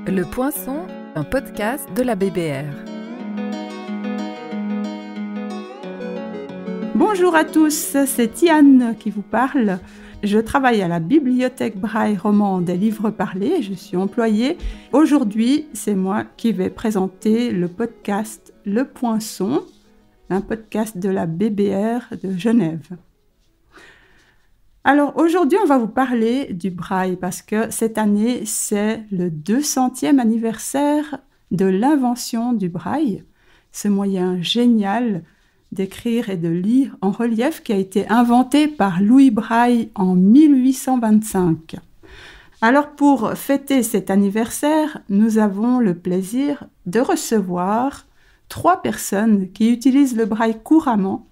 Le Poinçon, un podcast de la BBR. Bonjour à tous, c'est Yann qui vous parle. Je travaille à la Bibliothèque Braille romande des livres parlés, je suis employée. Aujourd'hui, c'est moi qui vais présenter le podcast Le Poinçon, un podcast de la BBR de Genève. Alors aujourd'hui, on va vous parler du braille parce que cette année, c'est le 200e anniversaire de l'invention du braille, ce moyen génial d'écrire et de lire en relief qui a été inventé par Louis Braille en 1825. Alors pour fêter cet anniversaire, nous avons le plaisir de recevoir 3 personnes qui utilisent le braille couramment.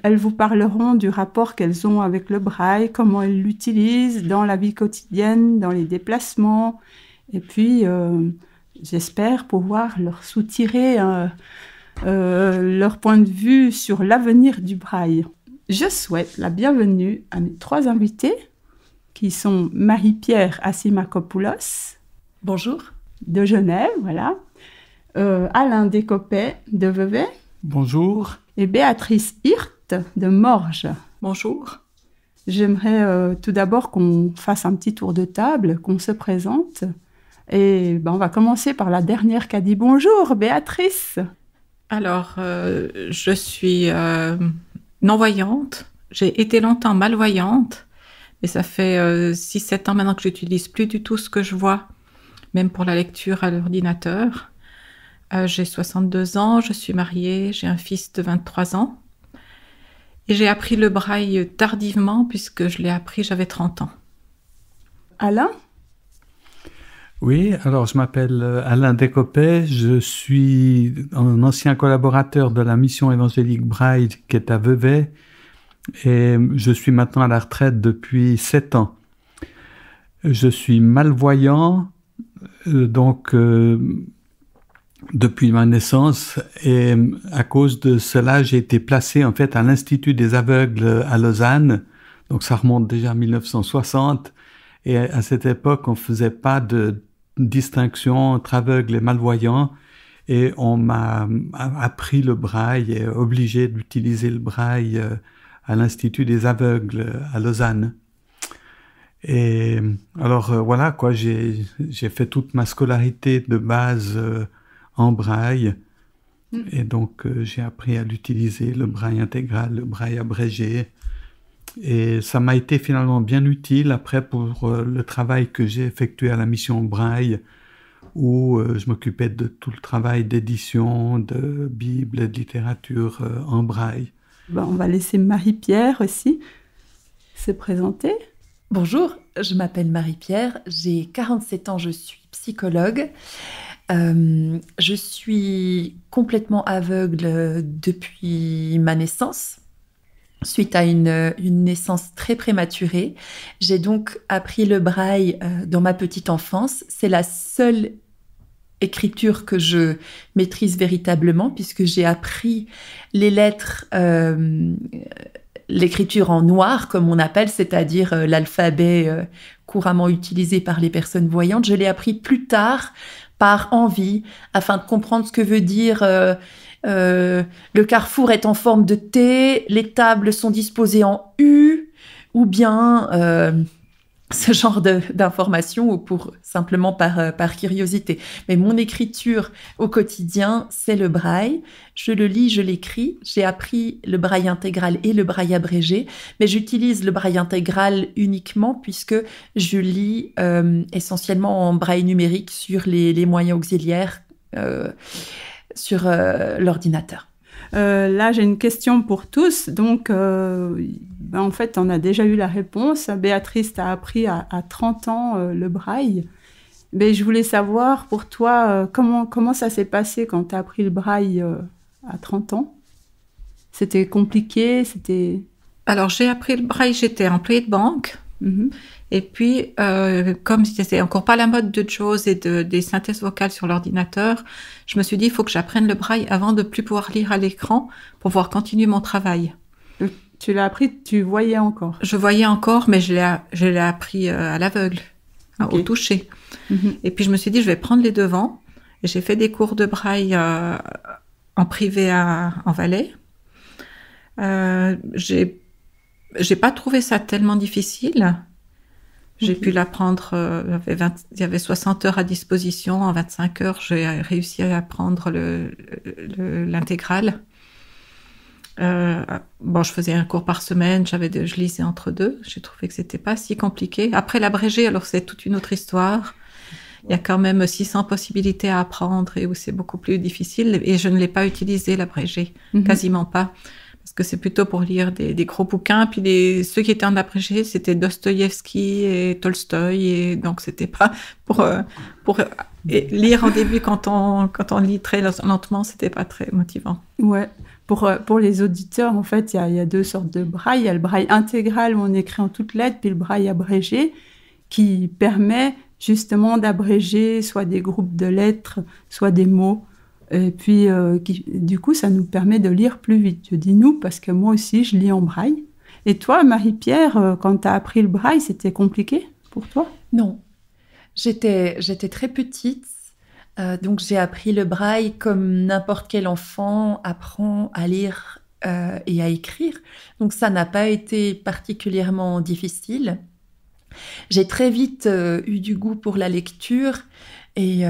Elles vous parleront du rapport qu'elles ont avec le braille, comment elles l'utilisent dans la vie quotidienne, dans les déplacements. Et puis, j'espère pouvoir leur soutirer leur point de vue sur l'avenir du braille. Je souhaite la bienvenue à mes 3 invités, qui sont Marie-Pierre Assimakopoulos. Bonjour. De Genève, voilà. Alain Descoppet de Vevey. Bonjour. Et Béatrice Hirt de Morges. Bonjour. J'aimerais tout d'abord qu'on fasse un petit tour de table, qu'on se présente. Et on va commencer par la dernière qui a dit bonjour, Béatrice. Alors, je suis non-voyante. J'ai été longtemps malvoyante, mais ça fait 6-7 ans maintenant que j'utilise plus du tout ce que je vois, même pour la lecture à l'ordinateur. J'ai 62 ans, je suis mariée, j'ai un fils de 23 ans. Et j'ai appris le braille tardivement, puisque je l'ai appris, j'avais 30 ans. Alain ? Oui, alors je m'appelle Alain Descoppet, je suis un ancien collaborateur de la mission évangélique Braille qui est à Vevey et je suis maintenant à la retraite depuis 7 ans. Je suis malvoyant, depuis ma naissance, et à cause de cela, j'ai été placé en fait à l'Institut des aveugles à Lausanne. Donc ça remonte déjà à 1960. Et à cette époque, on faisait pas de distinction entre aveugles et malvoyants. Et on m'a appris le braille et obligé d'utiliser le braille à l'Institut des aveugles à Lausanne. Et alors voilà quoi, j'ai fait toute ma scolarité de base en braille. Et donc j'ai appris à l'utiliser, le braille intégral, le braille abrégé. Et ça m'a été finalement bien utile après pour le travail que j'ai effectué à la mission Braille, où je m'occupais de tout le travail d'édition, de Bible et de littérature en braille. On va laisser Marie-Pierre aussi se présenter. Bonjour, je m'appelle Marie-Pierre, j'ai 47 ans, je suis psychologue. Je suis complètement aveugle depuis ma naissance. Suite à une naissance très prématurée, j'ai donc appris le braille dans ma petite enfance. C'est la seule écriture que je maîtrise véritablement puisque j'ai appris les lettres, l'écriture en noir comme on appelle, c'est-à-dire l'alphabet couramment utilisé par les personnes voyantes. Je l'ai appris plus tard par envie afin de comprendre ce que veut dire le carrefour est en forme de T, les tables sont disposées en U, ou bien ce genre d'informations, ou simplement par curiosité. Mais mon écriture au quotidien, c'est le braille. Je le lis, je l'écris. J'ai appris le braille intégral et le braille abrégé, mais j'utilise le braille intégral uniquement puisque je lis essentiellement en braille numérique sur les moyens auxiliaires sur l'ordinateur. Là, j'ai une question pour tous. Donc, en fait, on a déjà eu la réponse. Béatrice, tu as appris à 30 ans le braille. Mais je voulais savoir, pour toi, comment ça s'est passé quand tu as appris le braille à 30 ans ? C'était compliqué, c'était... Alors, j'ai appris le braille, j'étais employée de banque. Mm-hmm. Et puis, comme c'était encore pas la mode de JAWS et des synthèses vocales sur l'ordinateur, je me suis dit, il faut que j'apprenne le braille avant de plus pouvoir lire à l'écran pour pouvoir continuer mon travail. Tu l'as appris, tu voyais encore ? Je voyais encore, mais je l'ai appris à l'aveugle. au toucher. Et puis je me suis dit, je vais prendre les devants. Et j'ai fait des cours de braille en privé en Valais. J'ai pas trouvé ça tellement difficile. J'ai pu l'apprendre, il y avait 60 heures à disposition. En 25 heures, j'ai réussi à apprendre l'intégrale. Je faisais un cours par semaine, je lisais entre deux. J'ai trouvé que c'était pas si compliqué. Après l'abrégé, alors c'est toute une autre histoire. Il y a quand même 600 possibilités à apprendre et où c'est beaucoup plus difficile. Et je ne l'ai pas utilisé, l'abrégé. Quasiment pas. Parce que c'est plutôt pour lire des gros bouquins. Puis ceux qui étaient en abrégé, c'était Dostoïevski et Tolstoï. Et donc, c'était pas pour lire au début quand on lit très lentement, c'était pas très motivant. Ouais. Pour les auditeurs, en fait, il y a deux sortes de braille. Il y a le braille intégral où on écrit en toutes lettres, puis le braille abrégé qui permet justement d'abréger soit des groupes de lettres, soit des mots. Et puis, du coup, ça nous permet de lire plus vite. Je dis nous parce que moi aussi, je lis en braille. Et toi, Marie-Pierre, quand tu as appris le braille, c'était compliqué pour toi? Non. J'étais très petite, donc j'ai appris le braille comme n'importe quel enfant apprend à lire et à écrire. Donc ça n'a pas été particulièrement difficile. J'ai très vite eu du goût pour la lecture et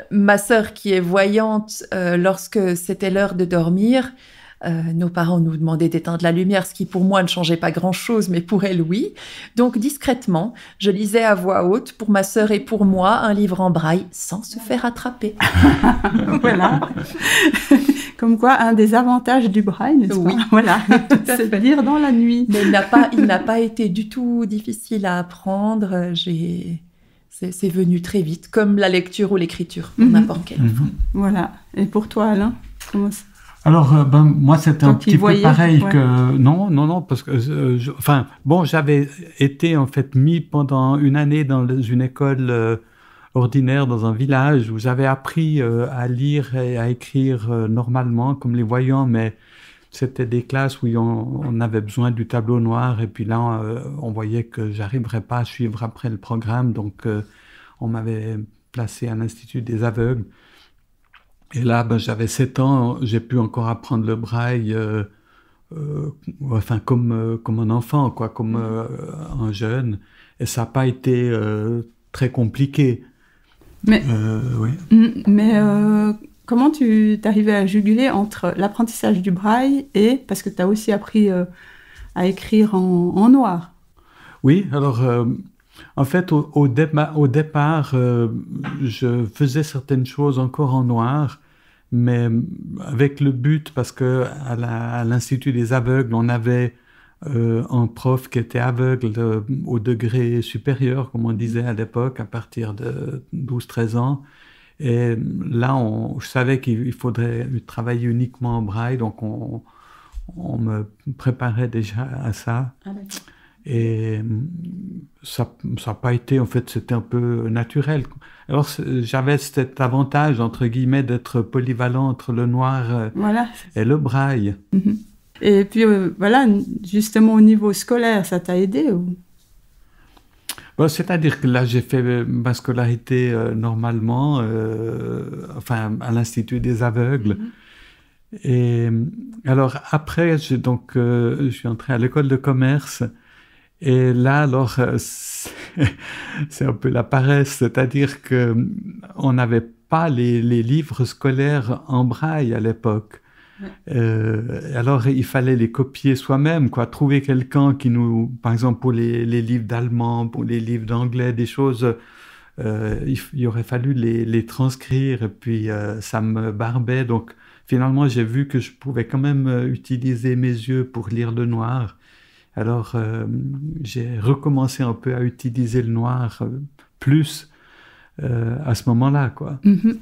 ma sœur qui est voyante, lorsque c'était l'heure de dormir, nos parents nous demandaient d'éteindre la lumière, ce qui pour moi ne changeait pas grand-chose, mais pour elle, oui. Donc discrètement, je lisais à voix haute pour ma sœur et pour moi un livre en braille sans se faire attraper. Voilà. Comme quoi, un des avantages du braille, n'est-ce pas? Oui, voilà, c'est de lire dans la nuit. Mais il n'a pas été du tout difficile à apprendre. C'est venu très vite, comme la lecture ou l'écriture, pour n'importe quel enfant. Voilà. Et pour toi, Alain, comment ça? Alors, moi, c'était un petit peu pareil ouais. que... Non, parce que... j'avais été, en fait, mis pendant une année dans une école ordinaire dans un village où j'avais appris à lire et à écrire normalement, comme les voyants, mais c'était des classes où on avait besoin du tableau noir, et puis là, on voyait que j'arriverais pas à suivre après le programme, donc on m'avait placé à l'Institut des aveugles. Et là, j'avais 7 ans, j'ai pu encore apprendre le braille, comme un enfant, quoi, comme un jeune. Et ça n'a pas été très compliqué. Mais, oui. Comment tu t'arrivais à juguler entre l'apprentissage du braille et, parce que tu as aussi appris à écrire en noir? Oui, alors... en fait, au départ, je faisais certaines choses encore en noir, mais avec le but, parce que à l'Institut des aveugles, on avait un prof qui était aveugle au degré supérieur, comme on disait à l'époque, à partir de 12-13 ans. Et là, je savais qu'il faudrait travailler uniquement en braille, donc on me préparait déjà à ça. Ah, d'accord. Et ça n'a pas été, en fait, c'était un peu naturel. Alors, j'avais cet avantage, entre guillemets, d'être polyvalent entre le noir voilà. et le braille. Mm-hmm. Et puis, voilà, justement, au niveau scolaire, ça t'a aidé ou... C'est-à-dire que là, j'ai fait ma scolarité normalement, à l'Institut des aveugles. Mm-hmm. Et alors, après, je suis entré à l'école de commerce. Et là, alors, c'est un peu la paresse, c'est-à-dire qu'on n'avait pas les livres scolaires en braille à l'époque. Ouais. Alors, il fallait les copier soi-même, quoi. Trouver quelqu'un qui nous... Par exemple, pour les livres d'allemand, pour les livres d'anglais, des choses... il aurait fallu les transcrire, et puis ça me barbait. Donc, finalement, j'ai vu que je pouvais quand même utiliser mes yeux pour lire le noir. Alors, j'ai recommencé un peu à utiliser le noir plus à ce moment-là, quoi. Mm-hmm.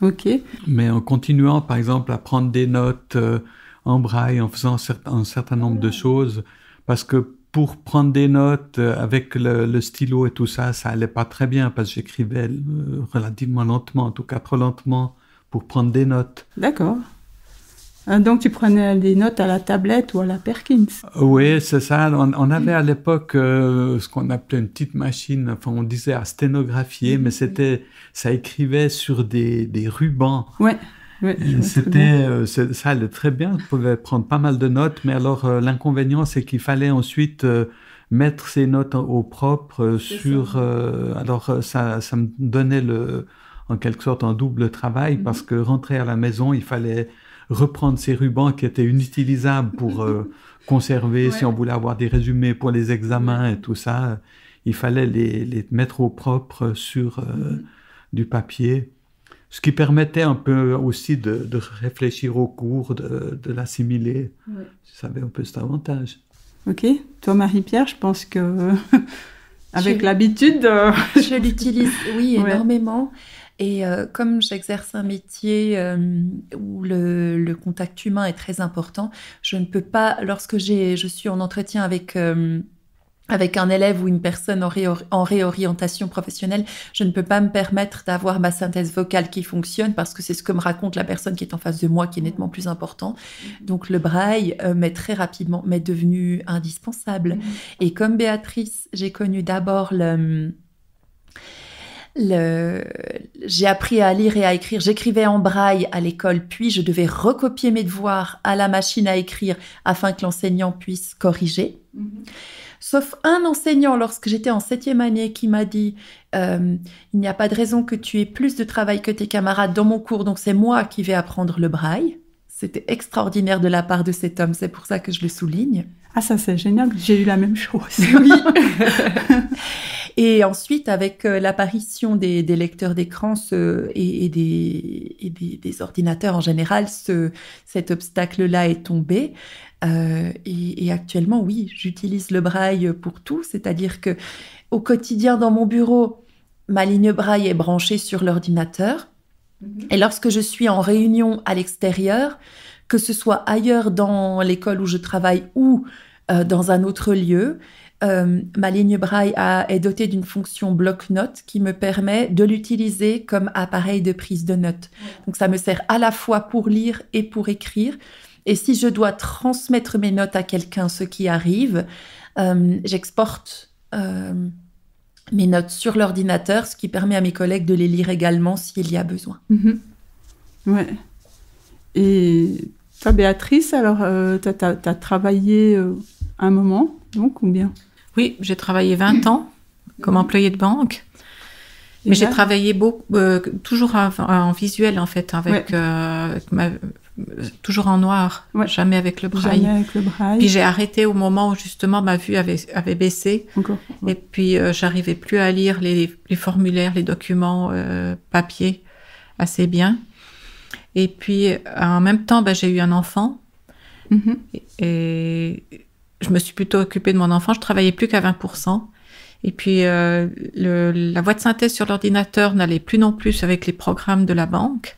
Ok. Mais en continuant, par exemple, à prendre des notes en braille, en faisant un certain nombre de choses, parce que pour prendre des notes avec le stylo et tout ça, ça allait pas très bien, parce que j'écrivais relativement lentement, en tout cas trop lentement, pour prendre des notes. D'accord. Donc, tu prenais des notes à la tablette ou à la Perkins? Oui, c'est ça. On avait à l'époque ce qu'on appelait une petite machine, enfin on disait à sténographier, mais ça écrivait sur des rubans. Ouais. Ouais, Ça allait très bien, on pouvait prendre pas mal de notes, mais alors l'inconvénient c'est qu'il fallait ensuite mettre ces notes au propre sur... alors ça me donnait en quelque sorte un double travail, parce que rentrer à la maison, il fallait reprendre ces rubans qui étaient inutilisables pour conserver, si on voulait avoir des résumés pour les examens et tout ça, il fallait les mettre au propre sur du papier. Ce qui permettait un peu aussi de réfléchir au cours, de l'assimiler. Ouais. Ça avait un peu cet avantage. Ok. Toi, Marie-Pierre, je pense que avec l'habitude... Je l'utilise, oui, énormément. Et comme j'exerce un métier où le contact humain est très important, je ne peux pas, lorsque je suis en entretien avec un élève ou une personne en réorientation professionnelle, je ne peux pas me permettre d'avoir ma synthèse vocale qui fonctionne, parce que c'est ce que me raconte la personne qui est en face de moi qui est nettement plus important. Donc le braille très rapidement m'est devenu indispensable. Et comme Béatrice, j'ai connu d'abord j'ai appris à lire et à écrire. J'écrivais en braille à l'école, puis je devais recopier mes devoirs à la machine à écrire afin que l'enseignant puisse corriger. Sauf un enseignant, lorsque j'étais en 7e année, qui m'a dit « Il n'y a pas de raison que tu aies plus de travail que tes camarades dans mon cours, donc c'est moi qui vais apprendre le braille. » C'était extraordinaire de la part de cet homme, c'est pour ça que je le souligne. Ah, ça c'est génial, j'ai eu la même chose. Oui. Et ensuite, avec l'apparition des lecteurs d'écran et des ordinateurs en général, cet obstacle-là est tombé. Et actuellement, oui, j'utilise le braille pour tout. C'est-à-dire que au quotidien, dans mon bureau, ma ligne braille est branchée sur l'ordinateur. Et lorsque je suis en réunion à l'extérieur, que ce soit ailleurs dans l'école où je travaille ou dans un autre lieu, ma ligne braille est dotée d'une fonction bloc-notes qui me permet de l'utiliser comme appareil de prise de notes. Donc ça me sert à la fois pour lire et pour écrire. Et si je dois transmettre mes notes à quelqu'un, ce qui arrive, j'exporte mes notes sur l'ordinateur, ce qui permet à mes collègues de les lire également s'il y a besoin. Ouais. Et toi, Béatrice, alors, tu as travaillé un moment, donc, ou bien? Oui, j'ai travaillé 20 ans comme employée de banque. Mais j'ai travaillé toujours en visuel, en fait, avec toujours en noir, jamais avec le braille. Jamais avec le braille. Puis j'ai arrêté au moment où justement ma vue avait baissé. Encore. Et puis j'arrivais plus à lire les formulaires, les documents papier assez bien. Et puis en même temps, j'ai eu un enfant. Et je me suis plutôt occupée de mon enfant. Je travaillais plus qu'à 20%. Et puis la voix de synthèse sur l'ordinateur n'allait plus non plus avec les programmes de la banque.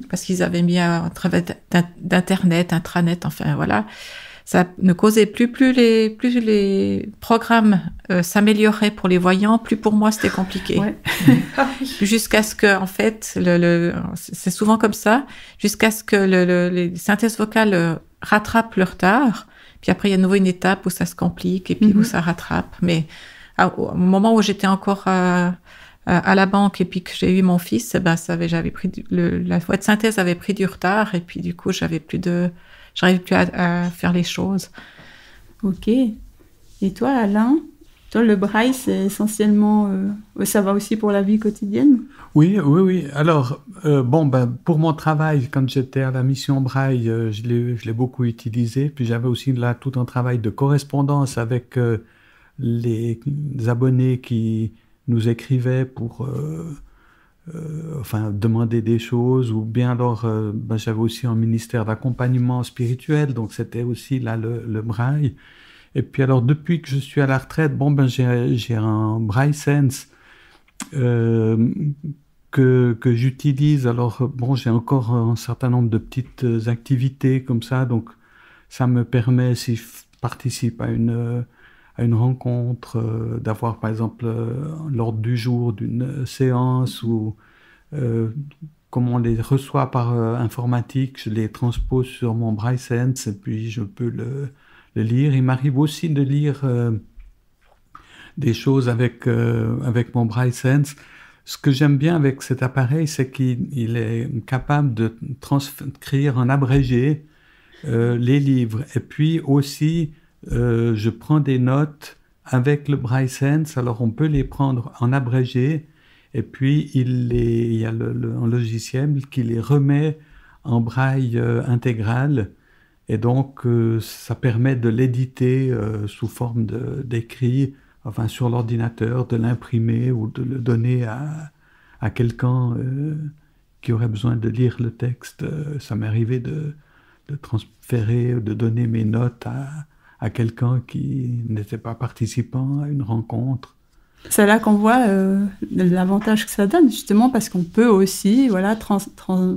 Parce qu'ils avaient mis un travail d'internet, intranet, enfin voilà. Ça ne causait plus les programmes s'amélioraient pour les voyants, plus pour moi c'était compliqué. Ouais. Jusqu'à ce que, en fait, c'est souvent comme ça, jusqu'à ce que les synthèses vocales rattrapent le retard. Puis après il y a de nouveau une étape où ça se complique et puis où ça rattrape. Mais au moment où j'étais encore à la banque et puis que j'ai eu mon fils, j'avais pris la voix de synthèse avait pris du retard et puis du coup j'arrivais plus à faire les choses. Ok. Et toi, Alain, le braille, c'est essentiellement, ça va aussi pour la vie quotidienne? Oui. Alors, pour mon travail, quand j'étais à la mission braille, je l'ai beaucoup utilisé. Puis j'avais aussi là tout un travail de correspondance avec les abonnés qui nous écrivaient pour demander des choses, ou bien alors j'avais aussi un ministère d'accompagnement spirituel, donc c'était aussi là le braille. Et puis alors depuis que je suis à la retraite, j'ai un Braille Sense que j'utilise. Alors j'ai encore un certain nombre de petites activités comme ça, donc ça me permet, si je participe à une rencontre, d'avoir par exemple l'ordre du jour d'une séance ou comme on les reçoit par informatique, je les transpose sur mon Braille Sense et puis je peux le lire. Il m'arrive aussi de lire des choses avec mon Braille Sense. Ce que j'aime bien avec cet appareil, c'est qu'il est capable de transcrire en abrégé les livres. Et puis aussi, je prends des notes avec le Braille Sense. Alors, on peut les prendre en abrégé. Et puis, il y a un logiciel qui les remet en braille intégral. Et donc, ça permet de l'éditer sous forme d'écrit, enfin sur l'ordinateur, de l'imprimer ou de le donner à quelqu'un qui aurait besoin de lire le texte. Ça m'est arrivé de transférer, de donner mes notes à quelqu'un qui n'était pas participant à une rencontre. C'est là qu'on voit l'avantage que ça donne, justement, parce qu'on peut aussi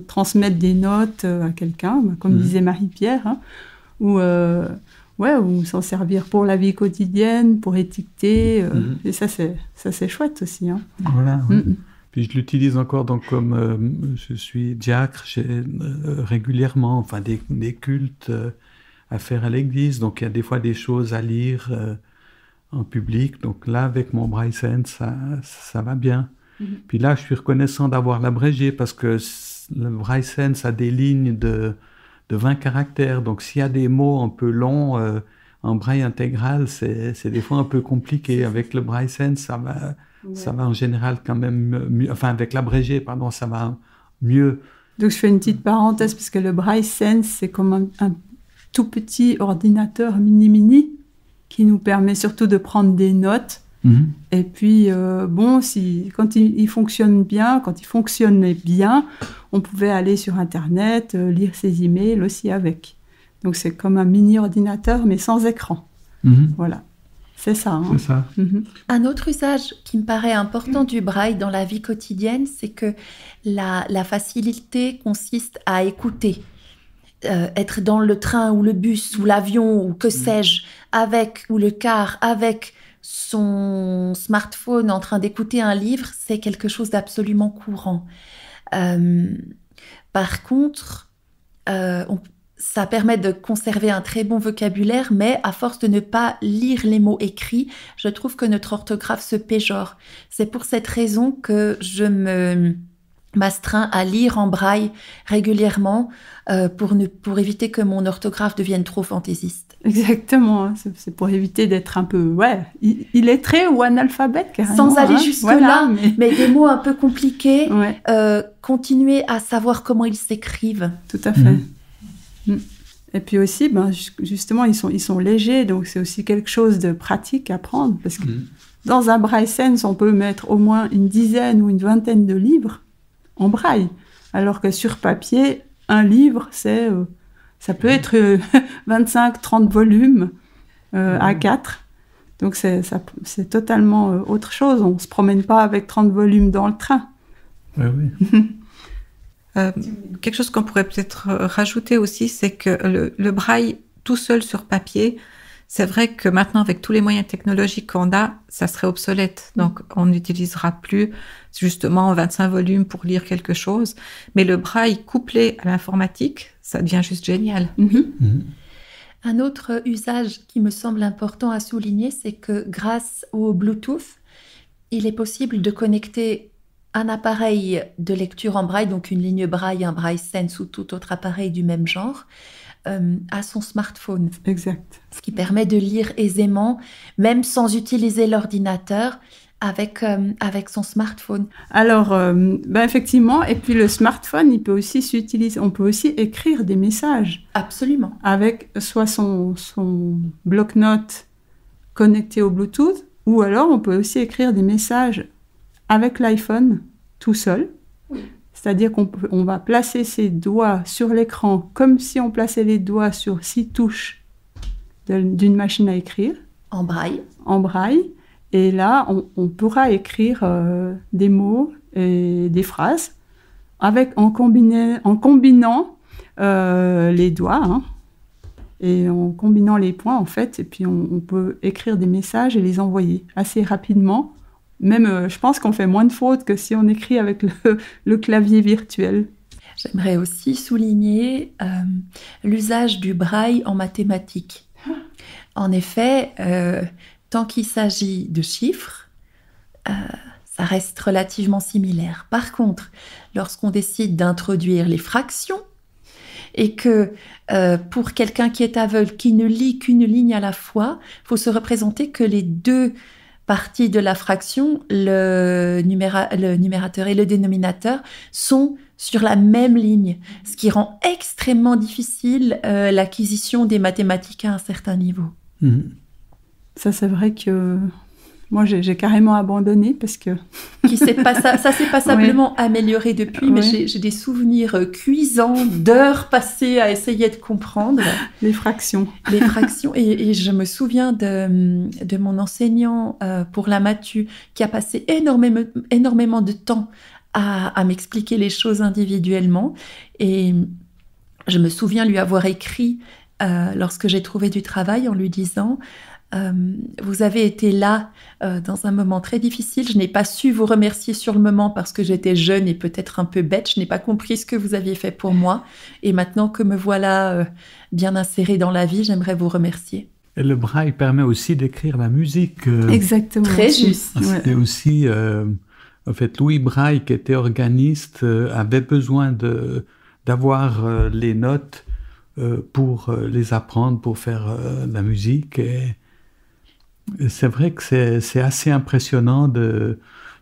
transmettre des notes à quelqu'un, comme disait Marie-Pierre, hein, ou s'en servir pour la vie quotidienne, pour étiqueter. Et ça, c'est chouette aussi. Hein. Voilà. Puis je l'utilise encore, donc comme je suis diacre, j'ai régulièrement des cultes à faire à l'église. Donc il y a des fois des choses à lire en public. Donc là, avec mon Braille Sense, ça va bien. Puis là, je suis reconnaissant d'avoir l'abrégé parce que le Braille Sense a des lignes de 20 caractères. Donc s'il y a des mots un peu longs en Braille intégral, c'est des fois un peu compliqué. Avec le Braille Sense, ça va en général quand même mieux. Enfin, avec l'abrégé, pardon, ça va mieux. Donc je fais une petite parenthèse parce que le Braille Sense, c'est comme un tout petit ordinateur mini qui nous permet surtout de prendre des notes. Et puis, quand il fonctionne bien, quand il fonctionnait bien, on pouvait aller sur Internet, lire ses emails aussi avec. Donc, c'est comme un mini-ordinateur, mais sans écran. Voilà, c'est ça. Hein. C'est ça. Un autre usage qui me paraît important du braille dans la vie quotidienne, c'est que la facilité consiste à écouter. Être dans le train ou le bus ou l'avion ou que sais-je, ou le car, avec son smartphone en train d'écouter un livre, c'est quelque chose d'absolument courant. Par contre, ça permet de conserver un très bon vocabulaire, mais à force de ne pas lire les mots écrits, je trouve que notre orthographe se péjore. C'est pour cette raison que je m'astreins à lire en braille régulièrement pour éviter que mon orthographe devienne trop fantaisiste. Exactement, hein. C'est pour éviter d'être un peu illettré ou analphabète carrément. Sans aller jusque-là, mais des mots un peu compliqués, continuer à savoir comment ils s'écrivent. Tout à fait. Et puis aussi, justement, ils sont légers, donc c'est aussi quelque chose de pratique à prendre, parce que dans un Braille Sense, on peut mettre au moins une dizaine ou une vingtaine de livres en braille, alors que sur papier, un livre, ça peut être 25-30 volumes A4. Donc c'est totalement autre chose. On ne se promène pas avec 30 volumes dans le train. Oui. Quelque chose qu'on pourrait peut-être rajouter aussi, c'est que le braille tout seul sur papier, c'est vrai que maintenant, avec tous les moyens technologiques qu'on a, ça serait obsolète. Donc, on n'utilisera plus justement 25 volumes pour lire quelque chose. Mais le braille couplé à l'informatique, ça devient juste génial. Un autre usage qui me semble important à souligner, c'est que grâce au Bluetooth, il est possible de connecter un appareil de lecture en braille, donc une ligne braille, un Braille Sense ou tout autre appareil du même genre, à son smartphone. Exact. Ce qui permet de lire aisément, même sans utiliser l'ordinateur, avec son smartphone. Alors, effectivement, et puis le smartphone, il peut aussi s'utiliser, on peut aussi écrire des messages. Absolument. Avec soit son bloc-notes connecté au Bluetooth, ou alors on peut aussi écrire des messages avec l'iPhone tout seul. C'est-à-dire qu'on va placer ses doigts sur l'écran comme si on plaçait les doigts sur 6 touches d'une machine à écrire. En braille. En braille. Et là, on pourra écrire des mots et des phrases en combinant les doigts et en combinant les points, en fait. Et puis, on peut écrire des messages et les envoyer assez rapidement. Même, je pense qu'on fait moins de fautes que si on écrit avec le clavier virtuel. J'aimerais aussi souligner l'usage du braille en mathématiques. En effet, tant qu'il s'agit de chiffres, ça reste relativement similaire. Par contre, lorsqu'on décide d'introduire les fractions, et que pour quelqu'un qui est aveugle, qui ne lit qu'une ligne à la fois, il faut se représenter que les deux parties de la fraction, le numérateur et le dénominateur, sont sur la même ligne, ce qui rend extrêmement difficile l'acquisition des mathématiques à un certain niveau. Ça, c'est vrai que moi, j'ai carrément abandonné parce que... Ça s'est pas simplement amélioré depuis, mais j'ai des souvenirs cuisants d'heures passées à essayer de comprendre. Les fractions. Et je me souviens de mon enseignant pour la matu qui a passé énormément de temps à m'expliquer les choses individuellement. Et je me souviens lui avoir écrit lorsque j'ai trouvé du travail en lui disant... vous avez été là dans un moment très difficile. Je n'ai pas su vous remercier sur le moment parce que j'étais jeune et peut-être un peu bête. Je n'ai pas compris ce que vous aviez fait pour moi. Et maintenant que me voilà bien insérée dans la vie, j'aimerais vous remercier. Et le braille permet aussi d'écrire la musique. Exactement. Très juste. C'était aussi... en fait, Louis Braille, qui était organiste, avait besoin d'avoir les notes pour les apprendre, pour faire la musique. Et c'est vrai que c'est assez impressionnant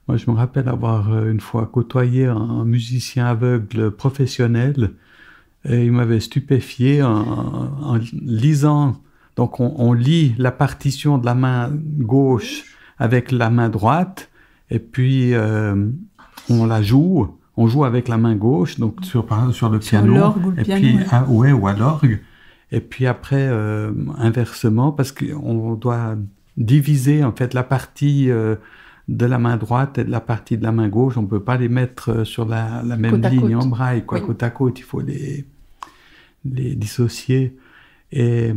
Moi, je me rappelle avoir une fois côtoyé un musicien aveugle professionnel et il m'avait stupéfié en lisant. Donc, on lit la partition de la main gauche avec la main droite et puis on la joue. On joue avec la main gauche, donc par exemple sur le piano. L'orgue ou le piano. Puis, ou à l'orgue. Et puis après, inversement, parce qu'on doit diviser en fait la partie de la main droite et de la partie de la main gauche. On ne peut pas les mettre sur la même ligne en braille, côte à côte. Il faut les dissocier. Et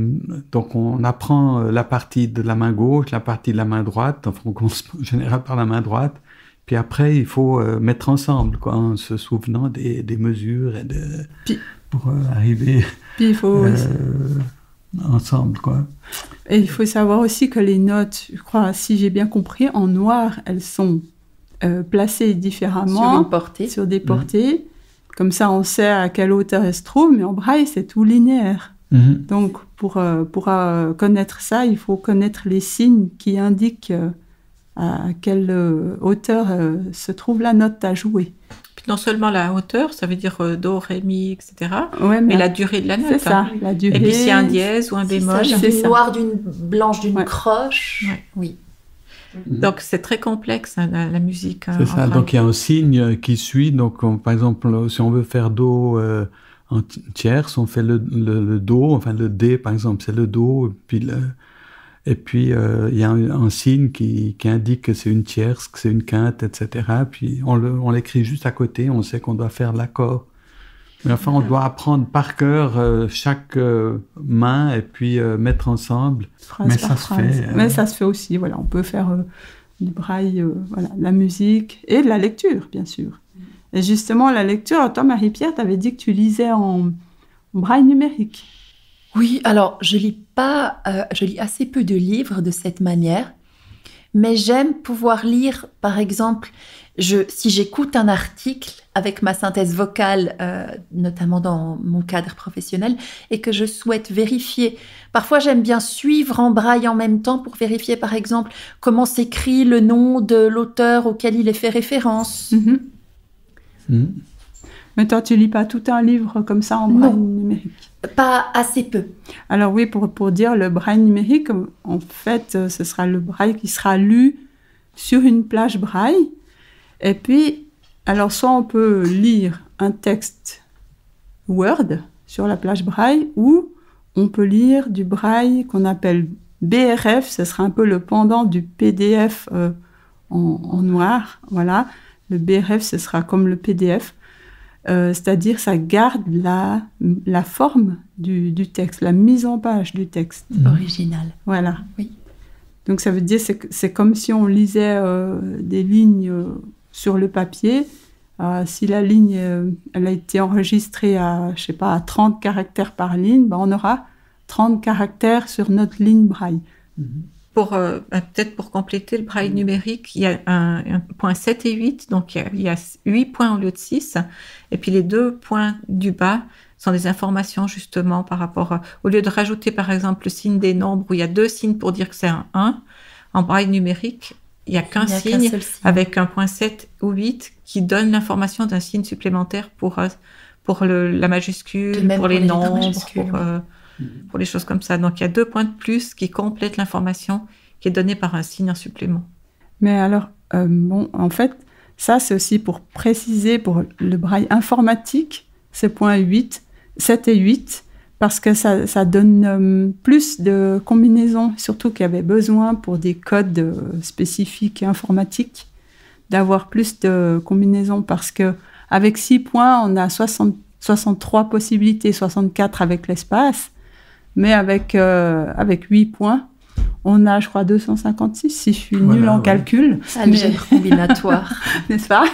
donc on apprend la partie de la main gauche, la partie de la main droite. Enfin, on commence en général par la main droite. Puis après, il faut mettre ensemble, en se souvenant des mesures et pour arriver puis il faut ensemble, quoi. Et il faut savoir aussi que les notes, je crois, si j'ai bien compris, en noir, elles sont placées différemment sur des portées. Comme ça, on sait à quelle hauteur elles se trouvent, mais en braille, c'est tout linéaire. Donc, pour connaître ça, il faut connaître les signes qui indiquent à quelle hauteur se trouve la note à jouer. Puis non seulement la hauteur, ça veut dire do, ré, mi, etc., mais la durée de la note. C'est ça, la durée. Et puis s'il y a un dièse ou un bémol. C'est ça, noir d'une blanche d'une croche. Ouais. Oui. Donc c'est très complexe, la musique. C'est ça, donc il y a un signe qui suit. Donc par exemple, si on veut faire do en tierce, on fait le do, enfin le D par exemple, c'est le do, et puis il y a un signe qui indique que c'est une tierce, que c'est une quinte, etc. Puis on l'écrit juste à côté, on sait qu'on doit faire l'accord. Mais enfin, on doit apprendre par cœur chaque main et puis mettre ensemble. Mais ça se fait. Mais ça se fait aussi. Voilà, on peut faire du braille, la musique et de la lecture, bien sûr. Et justement, la lecture, toi, Marie-Pierre, tu avais dit que tu lisais en braille numérique. Oui, alors je lis assez peu de livres de cette manière, mais j'aime pouvoir lire, par exemple, si j'écoute un article avec ma synthèse vocale, notamment dans mon cadre professionnel, et que je souhaite vérifier. Parfois, j'aime bien suivre en braille en même temps pour vérifier, par exemple, comment s'écrit le nom de l'auteur auquel il est fait référence. Mais toi, tu lis pas tout un livre comme ça en braille numérique? Pas assez peu. Alors oui, pour dire le braille numérique, en fait, ce sera le braille qui sera lu sur une plage braille. Et puis, alors soit on peut lire un texte Word sur la plage braille, ou on peut lire du braille qu'on appelle BRF, ce sera un peu le pendant du PDF en noir. Voilà, le BRF, ce sera comme le PDF. C'est-à-dire ça garde la forme du texte, la mise en page du texte. Original. Voilà. Oui. Donc ça veut dire c'est comme si on lisait des lignes sur le papier, Si la ligne elle a été enregistrée à, je sais pas, à 30 caractères par ligne, on aura 30 caractères sur notre ligne braille. Peut-être pour compléter le braille numérique, il y a un point 7 et 8, donc il y a 8 points au lieu de 6, et puis les 2 points du bas sont des informations justement par rapport, au lieu de rajouter par exemple le signe des nombres où il y a 2 signes pour dire que c'est un 1, en braille numérique, il n'y a qu'un signe avec un point 7 ou 8 qui donne l'information d'un signe supplémentaire pour la majuscule, pour les nombres, pour les choses comme ça. Donc il y a 2 points de plus qui complètent l'information qui est donnée par un signe en supplément. Mais alors, en fait, ça c'est aussi pour préciser pour le braille informatique, ces points 7 et 8, parce que ça donne plus de combinaisons, surtout qu'il y avait besoin pour des codes spécifiques et informatiques, d'avoir plus de combinaisons, parce qu'avec 6 points, on a 63 possibilités, 64 avec l'espace, mais avec 8 points, on a, je crois, 256, si je suis nulle en calcul. Algèbre combinatoire. N'est-ce pas?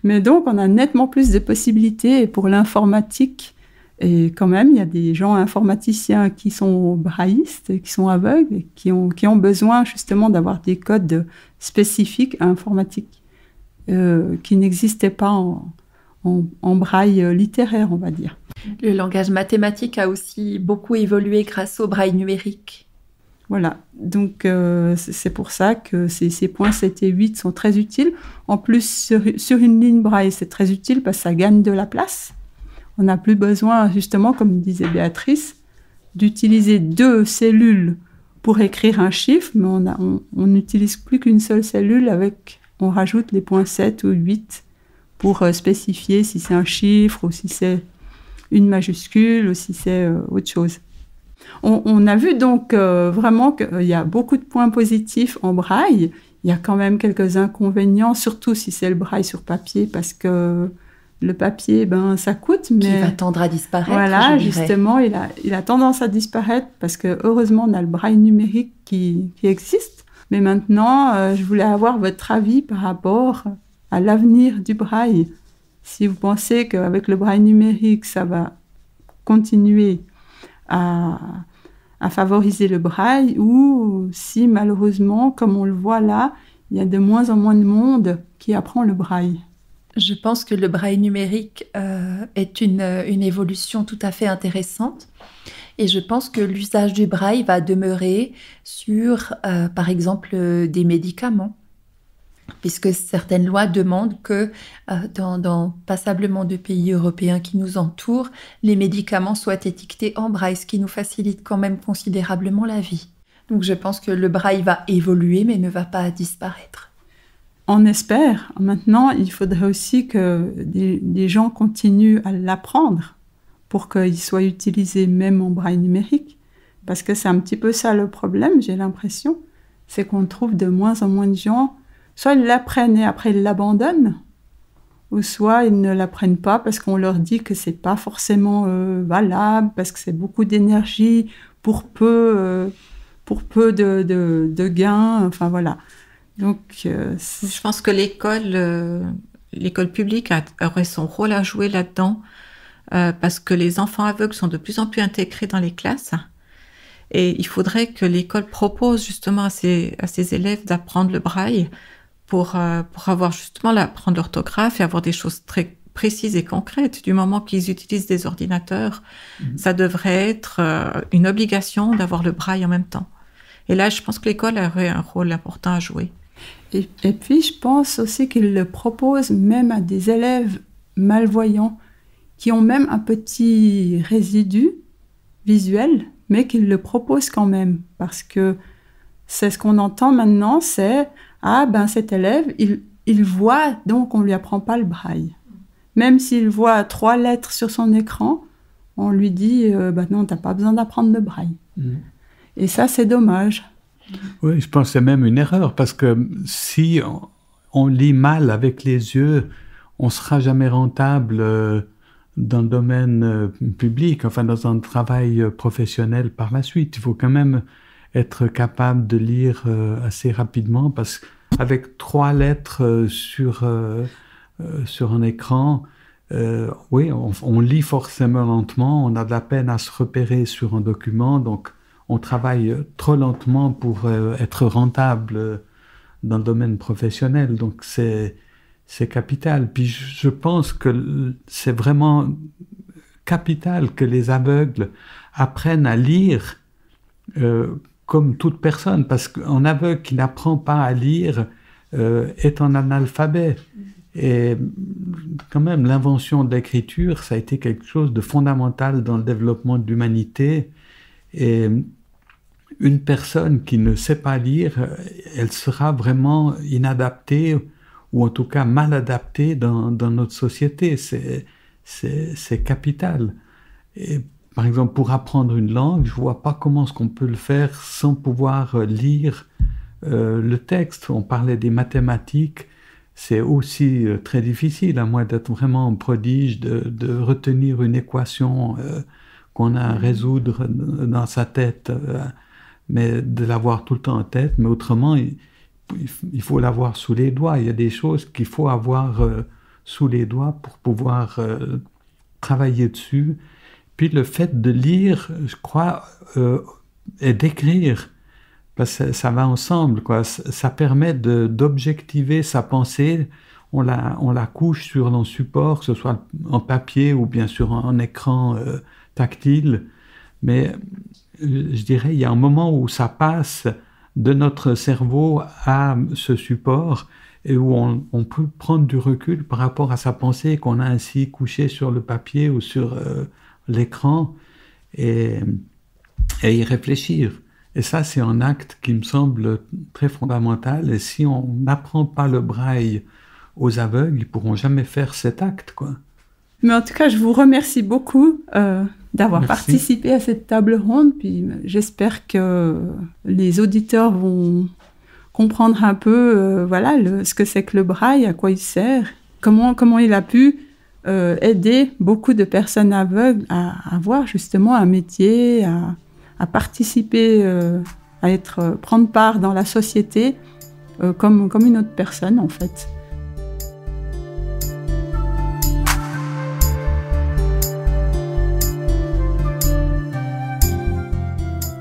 Mais donc, on a nettement plus de possibilités pour l'informatique. Et quand même, il y a des gens informaticiens qui sont braillistes, qui sont aveugles, et qui ont besoin justement d'avoir des codes spécifiques informatiques qui n'existaient pas en braille littéraire, on va dire. Le langage mathématique a aussi beaucoup évolué grâce au braille numérique. Voilà, donc c'est pour ça que ces points 7 et 8 sont très utiles. En plus, sur une ligne braille, c'est très utile parce que ça gagne de la place. On n'a plus besoin, justement, comme disait Béatrice, d'utiliser 2 cellules pour écrire un chiffre, mais on n'utilise plus qu'une seule cellule on rajoute les points 7 ou 8 pour spécifier si c'est un chiffre ou si c'est une majuscule ou si c'est autre chose. On a vu donc vraiment qu'il y a beaucoup de points positifs en braille. Il y a quand même quelques inconvénients, surtout si c'est le braille sur papier, parce que le papier, ça coûte. Mais qui va tendre à disparaître. Voilà, justement, il a tendance à disparaître parce que heureusement, on a le braille numérique qui existe. Mais maintenant, je voulais avoir votre avis par rapport à l'avenir du braille. Si vous pensez qu'avec le braille numérique, ça va continuer à favoriser le braille, ou si malheureusement, comme on le voit là, il y a de moins en moins de monde qui apprend le braille. Je pense que le braille numérique est une évolution tout à fait intéressante. Et je pense que l'usage du braille va demeurer sur, par exemple, des médicaments. Puisque certaines lois demandent que dans passablement de pays européens qui nous entourent, les médicaments soient étiquetés en braille, ce qui nous facilite quand même considérablement la vie. Donc je pense que le braille va évoluer, mais ne va pas disparaître. On espère. Maintenant, il faudrait aussi que des gens continuent à l'apprendre pour qu'il soit utilisé même en braille numérique. Parce que c'est un petit peu ça le problème, j'ai l'impression. C'est qu'on trouve de moins en moins de gens, soit ils l'apprennent et après ils l'abandonnent, ou soit ils ne l'apprennent pas parce qu'on leur dit que c'est pas forcément valable, parce que c'est beaucoup d'énergie pour peu de gains, enfin voilà. Donc, je pense que l'école publique aurait son rôle à jouer là-dedans, parce que les enfants aveugles sont de plus en plus intégrés dans les classes, et il faudrait que l'école propose justement à ses élèves d'apprendre le braille pour avoir justement apprendre l'orthographe et avoir des choses très précises et concrètes. Du moment qu'ils utilisent des ordinateurs, ça devrait être une obligation d'avoir le braille en même temps. Et là, je pense que l'école aurait un rôle important à jouer. Et puis, je pense aussi qu'il le propose même à des élèves malvoyants qui ont même un petit résidu visuel, mais qu'ils le proposent quand même. Parce que c'est ce qu'on entend maintenant, c'est « Ah, cet élève, il voit, donc on ne lui apprend pas le braille. » Même s'il voit 3 lettres sur son écran, on lui dit « Non, tu n'as pas besoin d'apprendre le braille. » Et ça, c'est dommage. Oui, je pense que c'est même une erreur, parce que si on lit mal avec les yeux, on ne sera jamais rentable dans le domaine public, enfin dans un travail professionnel par la suite. Il faut quand même être capable de lire assez rapidement, parce que avec 3 lettres sur un écran, oui, on lit forcément lentement, on a de la peine à se repérer sur un document, donc on travaille trop lentement pour être rentable dans le domaine professionnel, donc c'est capital. Puis je pense que c'est vraiment capital que les aveugles apprennent à lire comme toute personne, parce qu'un aveugle qui n'apprend pas à lire est un analphabète. Et quand même, l'invention de l'écriture, ça a été quelque chose de fondamental dans le développement de l'humanité. Et une personne qui ne sait pas lire, elle sera vraiment inadaptée, ou en tout cas mal adaptée dans notre société. C'est capital. Et par exemple, pour apprendre une langue, je ne vois pas comment est-ce qu'on peut le faire sans pouvoir lire le texte. On parlait des mathématiques, c'est aussi très difficile, à moins d'être vraiment un prodige, de retenir une équation qu'on a à résoudre dans sa tête, mais de l'avoir tout le temps en tête. Mais autrement, il faut l'avoir sous les doigts. Il y a des choses qu'il faut avoir sous les doigts pour pouvoir travailler dessus. Puis le fait de lire, je crois, et d'écrire, parce que ça va ensemble, quoi. Ça permet d'objectiver sa pensée. On la couche sur un support, que ce soit en papier ou bien sur un écran tactile. Mais je dirais, il y a un moment où ça passe de notre cerveau à ce support et où on peut prendre du recul par rapport à sa pensée qu'on a ainsi couchée sur le papier ou sur l'écran et y réfléchir. Et ça, c'est un acte qui me semble très fondamental. Et si on n'apprend pas le braille aux aveugles, ils pourront jamais faire cet acte, quoi. Mais en tout cas, je vous remercie beaucoup d'avoir participé à cette table ronde. Puis j'espère que les auditeurs vont comprendre un peu ce que c'est que le braille, à quoi il sert, comment il a pu aider beaucoup de personnes aveugles à avoir justement un métier, à participer, prendre part dans la société comme une autre personne en fait.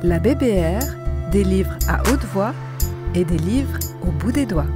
La BBR, des livres à haute voix et des livres au bout des doigts.